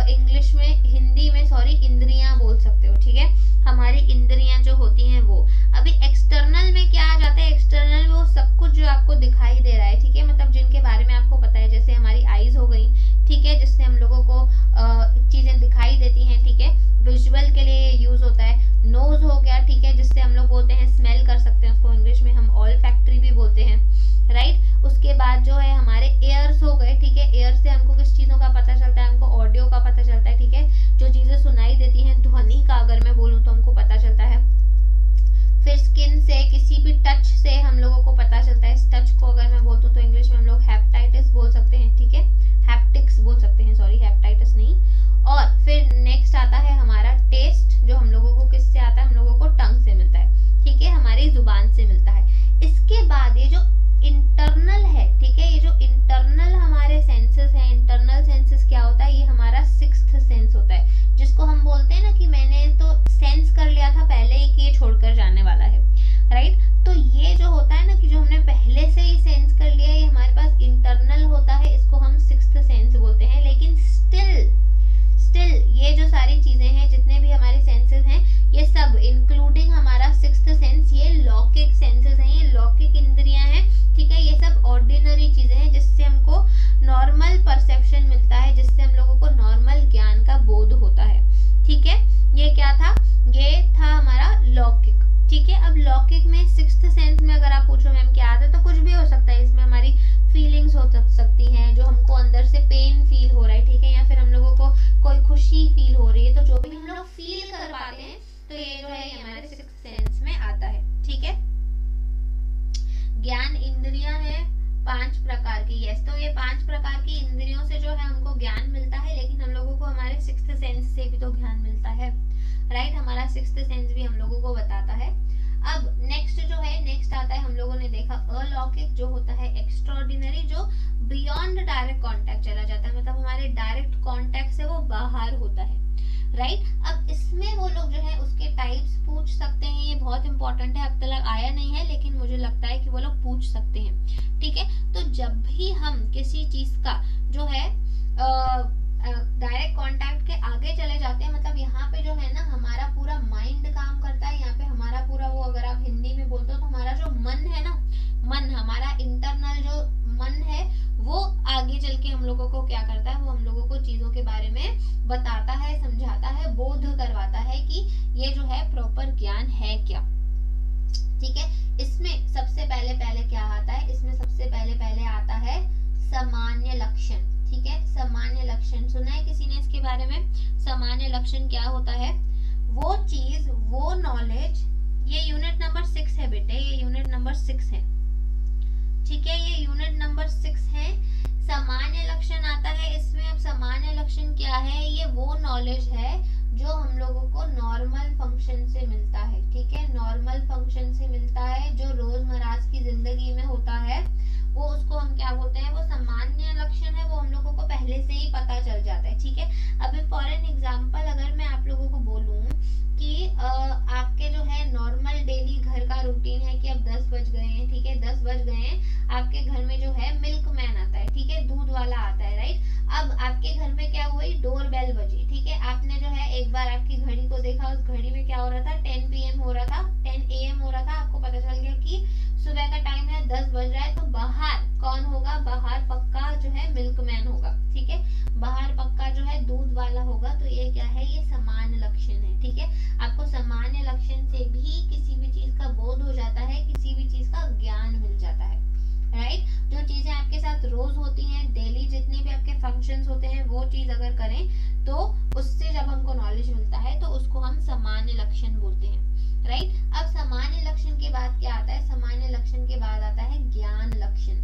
इंग्लिश में, हिंदी में सॉरी, इंद्रियां बोल सकते हो, ठीक है। हमारी इंद्रियां जो होती हैं वो। अभी एक्सटर्नल में क्या आ जाता है? एक्सटर्नल में वो सब कुछ जो आपको दिखाई दे रहा है, ठीक है, मतलब जिनके बारे में आपको पता है, जैसे हमारी आईज हो गई, ठीक है, जिससे हम लोगों को चीजें दिखाई देती हैं, ठीक है, विजुअल के लिए यूज होता है। नोज हो गया, ठीक है, जिससे हम लोग बोलते हैं स्मेल कर सकते हैं, उसको इंग्लिश में हम ऑल्फैक्टरी भी बोलते हैं, राइट। उसके बाद जो है हमारे एयर्स हो गए, ठीक है। एयर से हमको किस चीजों का पता चलता है? हमको ऑडियो का पता चलता है, ठीक है, जो चीजें सुनाई देती हैं, ध्वनि का अगर मैं बोलूँ तो हमको पता चलता है। फिर स्किन से, किसी भी टच से हम लोगों को पता चलता है। इस टच को अगर मैं बोलती हूँ तो इंग्लिश में हम लोग हैप्टाइटिस बोल सकते हैं, ठीक है, हैप्टिक्स बोल सकते हैं, सॉरी हैप्टाइटिस नहीं। और फिर नेक्स्ट आता है हमारा टेस्ट, जो हम लोगों को किससे आता है? हम लोगों को टंग से मिलता है, ठीक है, हमारी जुबान से मिलता है। इसके बाद ये जो इंटरनल है, ठीक है, ये जो इंटरनल हमारे सेंसेस हैं, इंटरनल सेंसेस क्या होता है? ये हमारा 6th सेंस होता है, जिसको हम बोलते हैं ना कि मैंने तो सेंस कर लिया था पहले ही कि ये छोड़कर जाने वाला है, राइट। तो ये जो होता है ना कि जो हमने पहले से ही सेंस कर लिया है, ये हमारे पास इंटरनल होता है, इसको हम 6th सेंस बोलते हैं। लेकिन स्टिल ये जो सारी चीजें हैं, जितने भी हमारे सेंसेस हैं, ये सब इंक्लूडिंग हमारा 6th सेंस, ये लौकिक सेंसेस हैं, ये लौकिक इंद्रियां हैं, ठीक है। ये सब ऑर्डिनरी चीजें हैं जिससे हमको नॉर्मल परसेप्शन मिलता है, जिससे हम लोगों को नॉर्मल ज्ञान का बोध होता है, ठीक है। ये क्या था? ये था हमारा लौकिक, ठीक है। अब लौकिक में 6th सेंस में अगर आप पूछो मैम क्या आता है, तो कुछ भी हो सकता है। इसमें हमारी फीलिंग्स हो सकती हैं, जो हमको अंदर से पेन फील हो रहा है, ठीक है, या फिर हम लोगों को कोई खुशी फील हो रही है, तो जो भी हम लोग फील कर पाते हैं, तो ये जो है हमारे 6th सेंस में आता है, ठीक है। ज्ञान इंद्रियां है 5 प्रकार की। यस, तो ये 5 प्रकार की इंद्रियों से जो है हमको ज्ञान मिलता है, लेकिन हम लोगों को हमारे सिक्स्थ सेंस से भी तो ज्ञान मिलता है, राइट। हमारा सिक्स्थ सेंस भी हम लोगों को बताता है। अब नेक्स्ट जो है, नेक्स्ट आता है, हम लोगों ने देखा अलौकिक जो होता है, एक्स्ट्राऑर्डिनरी जो बियॉन्ड डायरेक्ट कांटेक्ट चला जाता है, मतलब हमारे डायरेक्ट कांटेक्ट से वो बाहर होता है, राइट। अब इसमें वो लोग जो है उसके टाइप्स पूछ सकते हैं, ये बहुत इंपॉर्टेंट है, अब तक आया नहीं है लेकिन मुझे लगता है कि वो लोग पूछ सकते हैं, ठीक है। तो जब भी हम किसी चीज का जो है डायरेक्ट कांटेक्ट के आगे चले जाते हैं, मतलब यहाँ पे जो है ना हमारा पूरा माइंड काम करता है, यहाँ पे हमारा पूरा वो, अगर आप हिंदी में बोलते हो तो हमारा जो मन है ना, मन, हमारा इंटरनल जो मन है वो आगे चल के हम लोगों को क्या करता है, वो हम लोगों को चीजों के बारे में बताता है, समझाता है, बोध करवाता है कि ये जो है प्रॉपर ज्ञान है क्या, ठीक है। इसमें सबसे पहले क्या आता है, इसमें सबसे पहले आता है सामान्य लक्षण, ठीक है। सामान्य लक्षण सुना है किसी ने इसके बारे में? सामान्य लक्षण क्या होता है? वो चीज, वो नॉलेज, ये यूनिट नंबर 6 है बेटे, ये यूनिट नंबर 6 है, ठीक है, ये यूनिट नंबर 6 है। सामान्य लक्षण आता है इसमें। अब सामान्य लक्षण क्या है? ये वो नॉलेज है जो हम लोगों को नॉर्मल फंक्शन से मिलता है, ठीक है, नॉर्मल फंक्शन से मिलता है, जो रोजमर्रा की जिंदगी में होता है, वो उसको हम क्या बोलते हैं, वो सामान्य लक्षण है, वो हम लोगों को पहले से ही पता चल जाता है, ठीक है। अभी फॉर एन एग्जांपल अगर मैं आप लोगों को बोलूं कि आपके जो है नॉर्मल डेली घर का रूटीन है कि अब 10 बज गए हैं, ठीक है, 10 बज गए हैं, आपके घर में जो है मिल्कमैन आता है, ठीक है, दूध वाला आता है, राइट। अब आपके घर में क्या हुई, डोर बेल बजी, ठीक है, आपने जो है एक बार आपकी घड़ी को देखा, उस घड़ी में क्या हो रहा था, 10 PM हो रहा था, 10 AM हो रहा था, आपको पता चल गया कि सुबह का टाइम है, 10 बज रहा है, तो बाहर कौन होगा, बाहर पक्का जो है मिल्कमैन होगा, ठीक है, बाहर पक्का जो है दूध वाला होगा। तो ये क्या है, ये सामान्य लक्षण है, ठीक है। आपको सामान्य लक्षण से भी किसी भी चीज का बोध हो जाता है, किसी भी चीज का ज्ञान मिल जाता है, राइट। जो चीजें आपके साथ रोज होती हैं, डेली जितने भी आपके फंक्शंस होते हैं, वो चीज अगर करें तो उससे जब हमको नॉलेज मिलता है तो उसको हम सामान्य लक्षण बोलते हैं, राइट। अब सामान्य लक्षण के बाद क्या आता है, सामान्य लक्षण के बाद आता है ज्ञान लक्षण,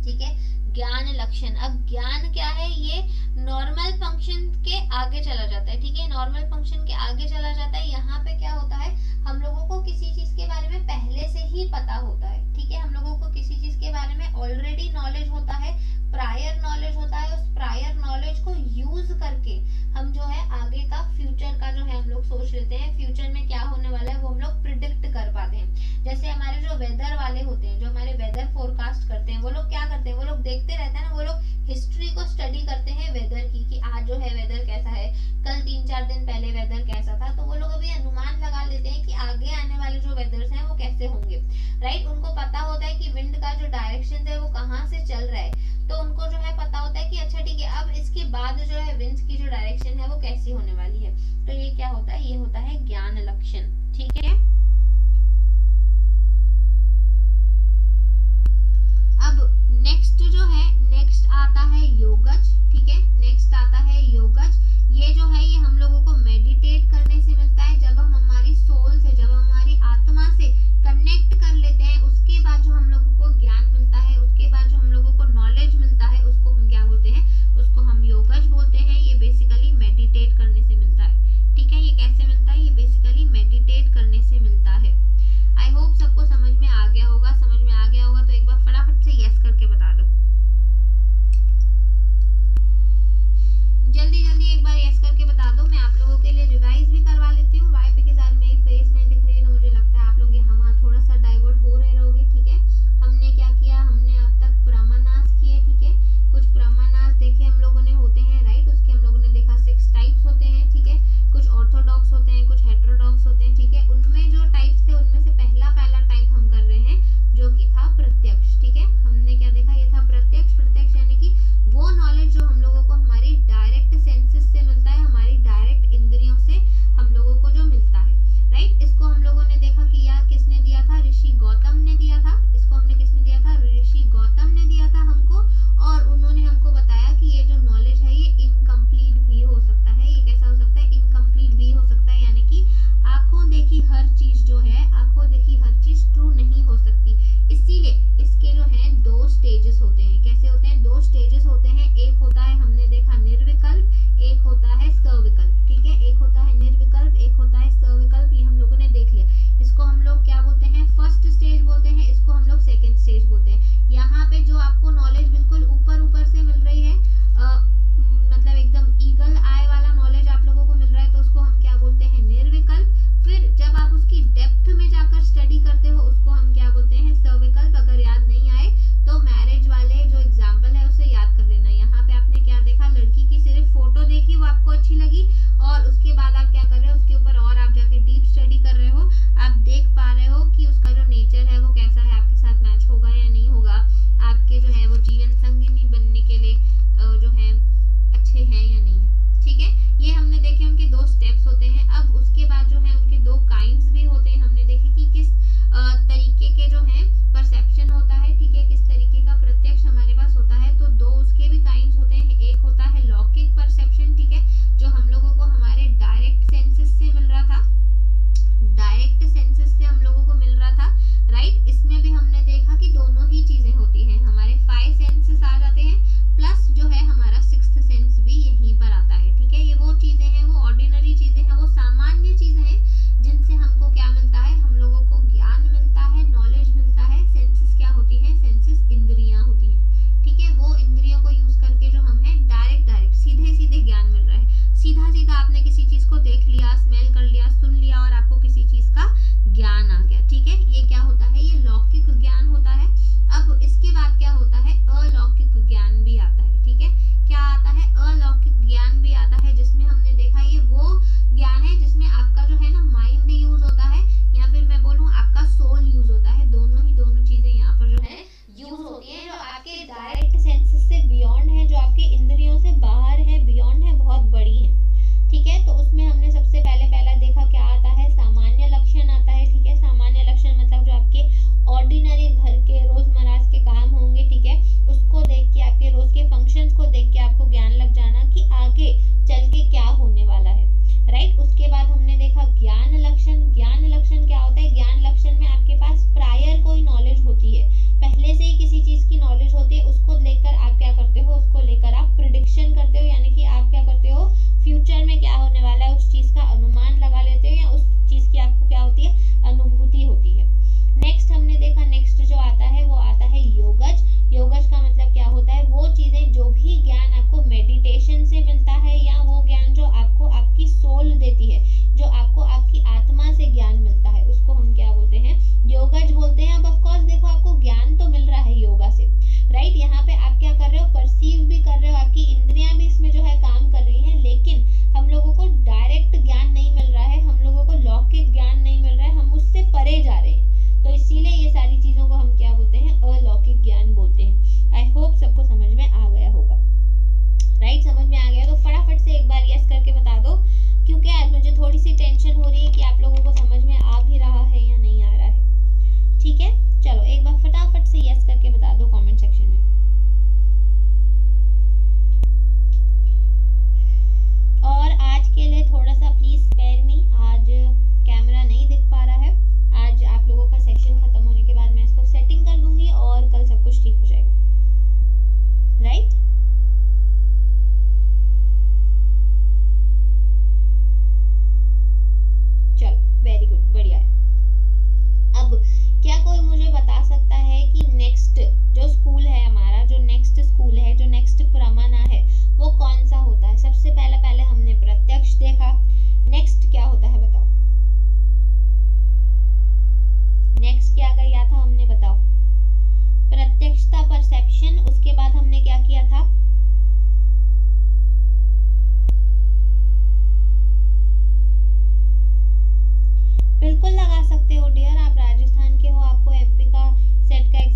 ठीक है, ज्ञान लक्षण। अब ज्ञान क्या है, ये नॉर्मल फंक्शन के आगे चला जाता है, ठीक है, नॉर्मल फंक्शन के आगे चला जाता है। यहाँ पे क्या होता है, हम लोगों को किसी चीज के बारे में पहले से ही पता होता है, ठीक है, हम लोगों को किसी चीज के बारे में ऑलरेडी नॉलेज होता है, प्रायर नॉलेज होता है। उस प्रायर नॉलेज को यूज करके हम जो है आगे का, फ्यूचर का जो है हम लोग सोच लेते हैं, फ्यूचर में क्या होने वाला है वो हम लोग प्रिडिक्ट कर पाते हैं। जैसे हमारे जो वेदर वाले होते हैं, जो हमारे वेदर फोरकास्ट करते हैं, वो लोग क्या करते हैं, वो लोग देखते रहते हैं ना, वो लोग हिस्ट्री को स्टडी करते हैं वेदर की, कि आज जो है वेदर कैसा है, कल 3-4 दिन पहले वेदर कैसा था, तो वो लोग अभी अनुमान लगा लेते हैं कि आगे आने वाले जो वेदर्स हैं वो कैसे होंगे, राइट। उनको पता होता है कि विंड का जो डायरेक्शन है वो कहाँ से चल रहा है, तो उनको जो है पता होता है कि अच्छा ठीक है, अब इसके बाद जो है विंड्स की जो डायरेक्शन है वो कैसी होने वाली है। तो ये क्या होता है, ये होता है ज्ञान लक्षण, ठीक है। अब नेक्स्ट जो है, नेक्स्ट आता है योगज, ठीक है, नेक्स्ट आता है योगज। ये जो है ये हम लोगों को मेडिटेट करने से मिलता है, जब हम हमारी सोल से, जब हम हमारी आत्मा से कनेक्ट कर लेते हैं, उसके बाद जो हम लोगों को ज्ञान मिलता है, उसके बाद जो हम लोगों को नॉलेज मिलता है, उसको हम क्या बोलते हैं, उसको हम योगज बोलते हैं। ये बेसिकली मेडिटेट करने से मिलता है, ठीक है। ये कैसे मिलता है, ये बेसिकली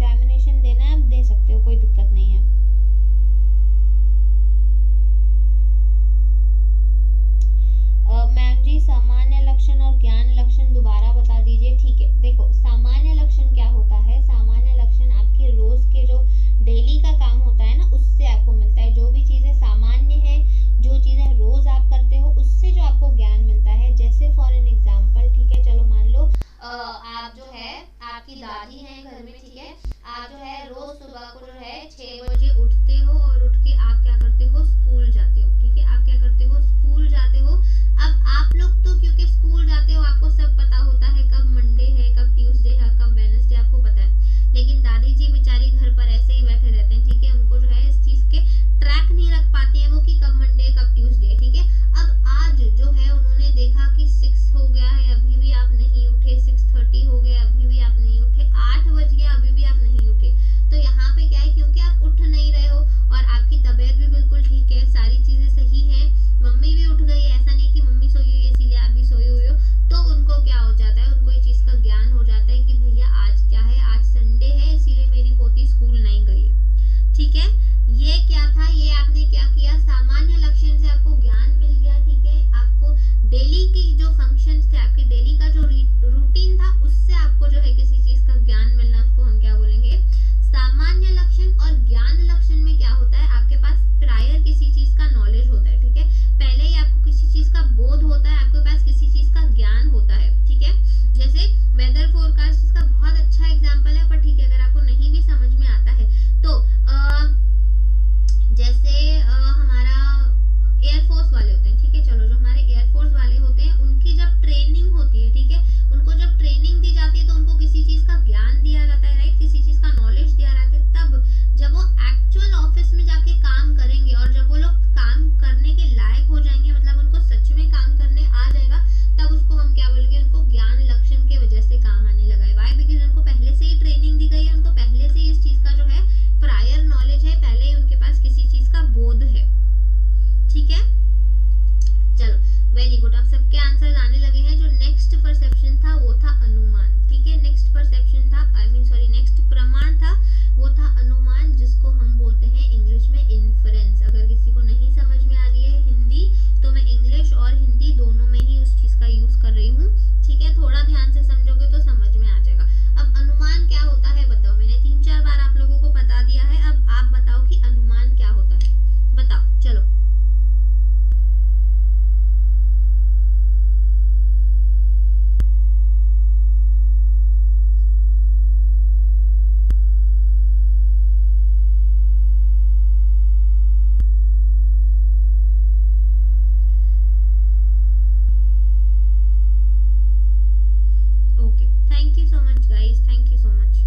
एग्जामिनेशन देना है, आप दे सकते हो, कोई दिक्कत नहीं है। मैम जी सामान्य लक्षण और ज्ञान लक्षण दोबारा बता दीजिए। ठीक है, देखो सामान्य लक्षण क्या होता है, सामान्य लक्षण आपके रोज के जो डेली का काम होता है ना, उससे आपको मिलता है। जो भी चीजें सामान्य हैं, जो चीजें रोज आप करते हो, उससे जो आपको ज्ञान मिलता है। जैसे फॉर एन एग्जाम्पल, ठीक है, चलो मान लो आप जो है, आपकी दादी है घर में, ठीक है, आप जो है रोज सुबह को जो है 6 बजे उठते हो और उठ के आप क्या करते हो, स्कूल जाते हो। ठीक है, आप क्या करते हो, स्कूल जाते हो। अब आप लोग तो क्योंकि स्कूल जाते हो, आपको सब पता होता है कब मंडे है, कब ट्यूसडे है, कब वेडनेसडे, आपको पता है। लेकिन दादी जी बेचारी घर पर ऐसे ही बैठे रहते हैं, ठीक है, उनको जो है इस चीज के ट्रैक नहीं रख पाती हैं वो कि कब मंडे कब ट्यूसडे। ठीक है, अब आज जो है उन्होंने देखा कि 6 हो गया है, अभी भी आप नहीं उठे, 6:30 हो गए, अभी भी आप नहीं उठे, 8 बज गया, अभी भी आप नहीं उठे। तो यहाँ पे क्या है, क्योंकि आप उठ नहीं रहे हो और आपकी तबीयत भी बिल्कुल ठीक है, सारी चीजें सही हैं, मम्मी भी उठ गई है, ऐसा नहीं कि मम्मी सोई हुई है इसीलिए आप भी सोए हुए हो, तो उनको क्या हो जाता है, उनको इस चीज का ज्ञान हो जाता है कि भैया आज क्या है, आज संडे है, इसीलिए मेरी पोती स्कूल नहीं गई है। ठीक है, ये क्या था, ये आपने क्या किया, सामान्य लक्षण से आपको ज्ञान मिल गया। ठीक है, आपको डेली की जो फंक्शंस थे, आपके डेली का जो रूटीन था, उससे आपको जो है किसी चीज का ज्ञान मिलना, उसको हम क्या बोलेंगे, सामान्य लक्षण। और ज्ञान लक्षण में क्या होता है, आपके पास प्रायर किसी चीज का नॉलेज होता है। ठीक है, पहले ही आपको किसी चीज का बोध होता है, आपके पास किसी चीज का ज्ञान होता है। ठीक है, जैसे वेदर फोरकास्ट इसका बहुत अच्छा एग्जांपल है, पर ठीक है अगर आपको नहीं भी समझ में आता है तो जैसे हमारा एयरफोर्स वाले होते हैं, ठीक है, चलो जो हमारे एयरफोर्स वाले होते हैं, उनकी जब ट्रेनिंग होती है, ठीक है, उनको जब ट्रेनिंग दी जाती है तो उनको किसी चीज का ज्ञान दिया जाता है, राइट, किसी चीज का नॉलेज दिया जाता है। तब जब वो एक्चुअल ऑफिस में जाके काम करेंगे और जब वो लोग काम करने के लायक हो जाएंगे, मतलब उनको सच में काम करने आ जाएगा, तब उसको हम क्या बोलेंगे, उनको ज्ञान लक्षण के वजह से काम आने लगा है। वाई, बिकॉज उनको पहले से ही ट्रेनिंग दी गई है, उनको पहले से ही इस चीज का जो है प्रायर नॉलेज है, पहले ही उनके पास किसी चीज का बोध है। ठीक है, चलो वेरी गुड, अब सबके आंसर आने लगे हैं। जो नेक्स्ट परसेप्शन था वो था अनुमान। ठीक है, नेक्स्ट परसेप्शन था, नेक्स्ट प्रमाण था, वो था अनुमान, जिसको हम बोलते हैं इंग्लिश में इन्फरेंस। अगर किसी को नहीं समझ में आ रही है हिंदी, तो मैं इंग्लिश और हिंदी दोनों में ही उस चीज का यूज कर रही हूँ। ठीक है, थोड़ा ध्यान से समझोगे तो समझ में आ जाएगा। अब अनुमान क्या होता है बताओ, मैंने 3-4 बार आप लोगों को बता दिया है, अब आप बताओ कि अनुमान क्या होता है, बताओ चलो। Okay, thank you so much guys, thank you so much.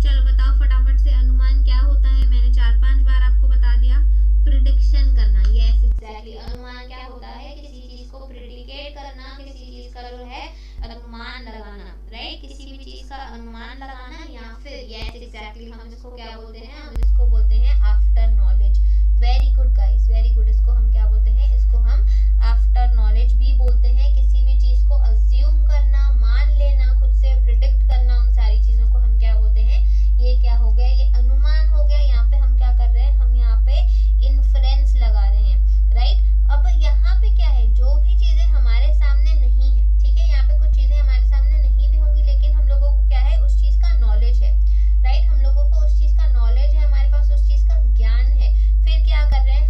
चलो बताओ फटाफट से, अनुमान क्या होता है, मैंने 4-5 बार आपको बता दिया। प्रिडिक्शन करना, यस एग्जैक्टली, अनुमान क्या होता है, किसी चीज को प्रिडिकेट करना, किसी चीज का जो है अनुमान लगाना, राइट, किसी भी चीज का अनुमान लगाना, या फिर यस एग्जैक्टली हम इसको क्या बोलते हैं, हम इसको बोलते हैं after knowledge. Very good guys, very good, इसको हम क्या बोलते हैं, इसको हम आफ्टर नॉलेज भी बोलते हैं। किसी भी चीज को अज्यूम करना, मान लेना, खुद से प्रिडिक्ट करना, उन सारी चीजों को हम क्या बोलते हैं, ये क्या हो गया, ये अनुमान हो गया। यहाँ पे हम क्या कर रहे हैं, हम यहाँ पे इन्फरेंस लगा रहे हैं, राइट। अब यहाँ पे क्या है, जो भी चीजें हमारे सामने नहीं है, ठीक है, यहाँ पे कुछ चीजें हमारे सामने नहीं भी होंगी, लेकिन हम लोगों को क्या है, उस चीज का नॉलेज है, राइट, हम लोगों को उस चीज का नॉलेज है, हमारे पास उस चीज का ज्ञान है। फिर क्या कर रहे हैं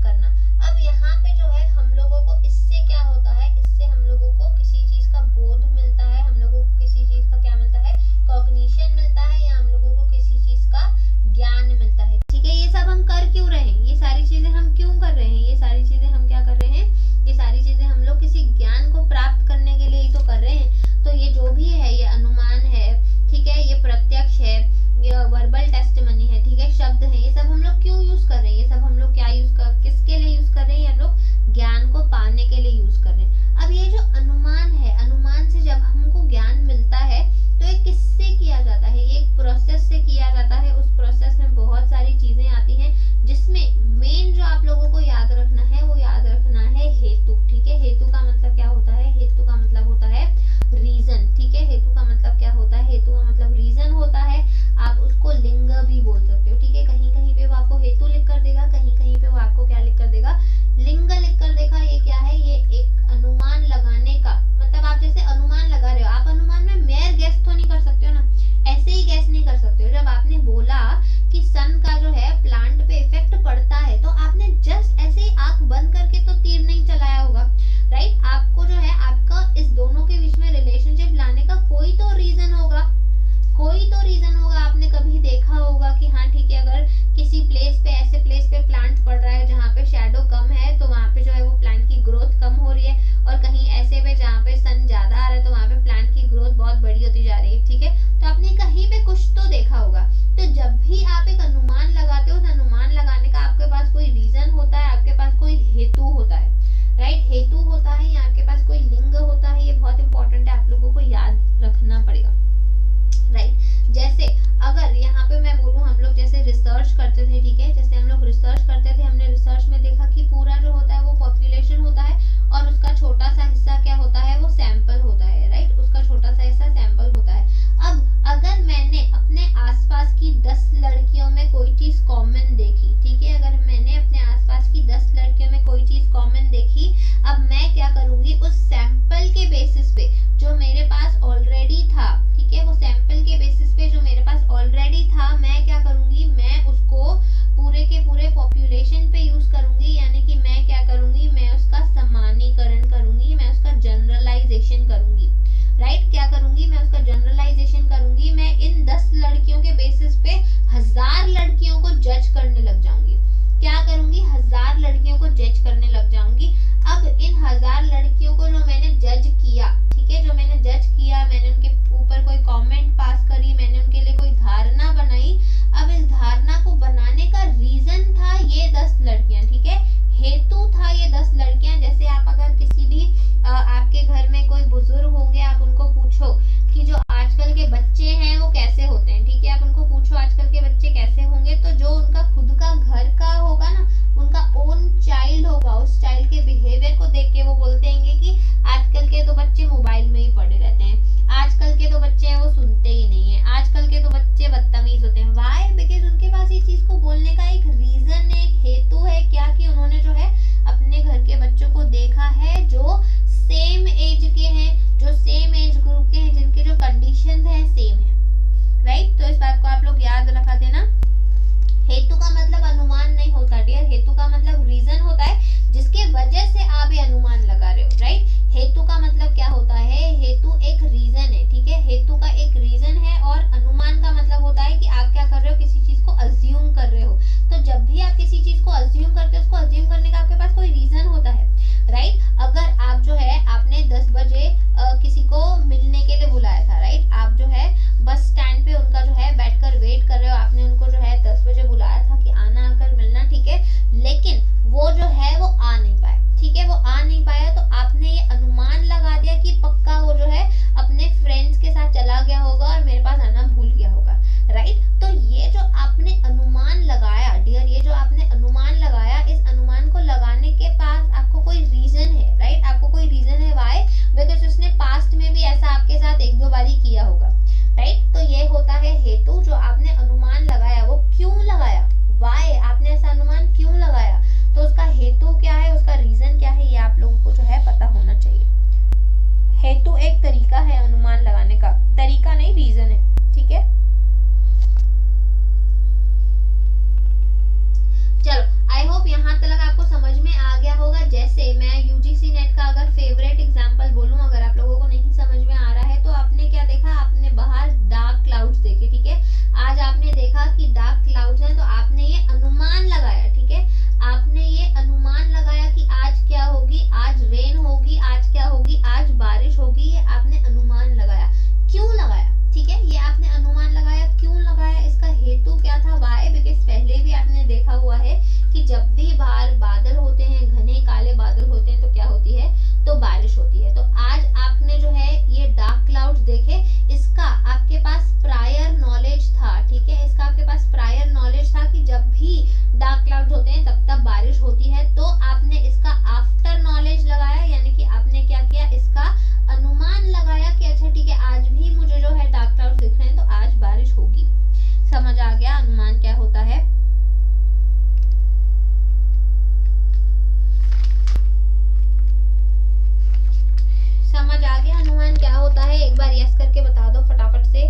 करना। अब यहाँ पे जो है हम लोगों को इससे क्या होता है, इससे हम लोगों को किसी चीज का बोध मिलता है, हम लोगों को किसी चीज का क्या मिलता है, कॉग्निशन मिलता है, या हम लोगों को किसी चीज का ज्ञान मिलता है। ठीक है, ये सब हम कर क्यों रहे हैं, ये सारी चीजें हम क्यों कर रहे हैं, ये सारी चीजें हम क्या कर रहे हैं, ये सारी चीजें हम लोग किसी ज्ञान को प्राप्त करने के लिए ही तो कर रहे हैं। तो ये जो भी है, ये अनुमान है, ठीक है, ये प्रत्यक्ष है, ये वर्बल टेस्टिमनी है, ठीक है, शब्द है, ये सब हम लोग क्यों यूज कर रहे हैं, ये सब हम लोग क्या यूज कर, किसके लिए यूज कर रहे हैं, हम लोग ज्ञान को पाने के लिए यूज कर रहे हैं। अब ये जो अनुमान है, अनुमान से जब हमको ज्ञान मिलता है तो ये किससे किया जाता है, ये एक प्रोसेस से किया जाता है। उस प्रोसेस में बहुत सारी चीजें आती हैं, जिसमें मेन जो आप लोगों को याद रखना है, वो याद रखना है हेतु। ठीक है, हेतु का मतलब क्या होता है, हेतु का मतलब होता है रीजन। ठीक है, हेतु का मतलब क्या होता है, हेतु का मतलब रीजन होता है। आप उसको लिंग भी बोल सकते हो। ठीक है, कहीं कहीं पे वो आपको हेतु लिख कर देगा, कहीं कहीं पे वो आपको क्या लिख कर देगा, लिंग लिख कर देगा। ये क्या है, ये एक अनुमान लगाने का मतलब, आप जैसे अनुमान लगा रहे हो, आप अनुमान में मेयर गैस तो नहीं कर सकते हो ना, ऐसे ही गैस नहीं कर सकते हो। जब आपने बोला कि सन का जो है प्लांट पे इफेक्ट पड़ता है, तो आपने जस्ट ऐसे ही आंख बंद करके तो तीर नहीं चलाया होगा, राइट। आपको जो है, आपका इस दोनों के बीच में रिलेशनशिप लाने का कोई तो रीजन होगा, कोई तो रीजन होगा। आपने कभी देखा होगा कि हाँ ठीक है, अगर किसी प्लेस पे, ऐसे प्लेस पे प्लांट पड़ रहा है जहाँ पे शैडो कम है, तो वहाँ पे जो है वो प्लांट की ग्रोथ कम हो रही है, और कहीं ऐसे पे जहाँ पे सन ज्यादा आ रहा है, तो वहाँ पे प्लांट की ग्रोथ बहुत बड़ी होती जा रही है। ठीक है, तो आपने कहीं पे कुछ तो देखा होगा। तो जब भी आप एक अनुमान लगाते हो, तो अनुमान लगाने का आपके पास कोई रीजन होता है, आपके पास कोई हेतु होता है, राइट, हेतु होता है, या आपके पास कोई लिंग होता है। ये बहुत इंपॉर्टेंट है, आप लोगों को याद रखना पड़ेगा, राइट। जैसे अगर यहाँ पे मैं बोलूँ, हम लोग जैसे रिसर्च करते थे, ठीक है, जैसे हम लोग रिसर्च करते थे, हमने रिसर्च में देखा कि पूरा जो होता है वो पॉपुलेशन होता है, और उसका छोटा सा हिस्सा क्या होता है, वो सैंपल होता है, राइट, उसका छोटा सा हिस्सा सैंपल होता है। अब अगर मैंने अपने आसपास की 10 लड़कियों में कोई चीज कॉमन देखी, ठीक है, अगर मैंने अपने आसपास की 10 लड़कियों में कोई चीज कॉमन देखी, अब मैं क्या करूंगी, उस सैंपल के बेसिस पे जो मेरे पास ऑलरेडी था, ठीक है, वो सैंपल के बेसिस पे जो मेरे पास ऑलरेडी था, मैं क्या करूंगी, मैं उसको पूरे के पूरे पॉपुलेशन पे यूज करूंगी। यानी कि मैं क्या करूंगी, मैं उसका सामान्यीकरण करूंगी, मैं उसका जनरलाइजेशन करूंगी, राइट। क्या करूंगी, मैं उसका जनरलाइजेशन करूंगी। मैं इन 10 लड़कियों के बेसिस पे 1000 लड़कियों को जज करने लग जाऊंगी। क्या करूंगी, 1000 लड़कियों को जज करने लग जाऊंगी। अब इन 1000 लड़कियों को जो मैंने जज किया, ठीक है, जो मैंने जज किया, मैंने उनके ऊपर कोई कमेंट पास करी, मैंने उनके लिए कोई धारणा बनाई। अब इस धारणा को बनाने का रीजन था ये 10 लड़कियां, ठीक है, हेतु था ये 10 लड़कियां। जैसे आप अगर किसी भी आपके घर में कोई बुजुर्ग होंगे, आप उनको पूछो कि जो आजकल के बच्चे हैं वो कैसे होते हैं, ठीक है, आप उनको पूछो आजकल के बच्चे कैसे होंगे, तो जो उनका खुद का घर का होगा ना, उनका ओन चाइल्ड होगा, उस चाइल्ड के बिहेवियर को देख के वो बोलते हैं कि आजकल के तो बच्चे मोबाइल में ही पड़े रहते हैं, आजकल के तो बच्चे हैं वो सुनते ही नहीं है, आजकल के तो बच्चे बदतमीज होते हैं। व्हाई, बिकॉज उनके पास ये चीज को बोलने का एक रीजन, एक हेतु है, क्या कि उन्होंने जो है अपने घर के बच्चों को देखा है जो सेम एज के हैं, जो सेम एज ग्रुप के हैं, जिनके जो कंडीशंस हैं सेम है, राइट। तो इस बात को आप लोग याद रखा देना। हेतु का मतलब अनुमान नहीं होता डियर, हेतु का मतलब रीजन होता है जिसके वजह से आप ये अनुमान लगा रहे हो, राइट। हेतु का मतलब क्या होता है, बारिश होती है। तो आज आपने जो है ये डार्क क्लाउड्स देखे, इसका आपके पास प्रायर नॉलेज था, ठीक है, इसका आपके पास प्रायर नॉलेज था कि जब भी डार्क क्लाउड्स होते हैं तब तब बारिश होती है। तो आपने इसका आफ्टर नॉलेज लगाया, यानी कि आपने क्या किया, इसका अनुमान लगाया कि अच्छा ठीक है आज भी मुझे जो है डार्क क्लाउड्स दिख रहे हैं तो आज बारिश होगी। समझ आ गया अनुमान क्या होता है? समझ आ गया अनुमान क्या होता है? एक बार यस करके बता दो फटाफट से।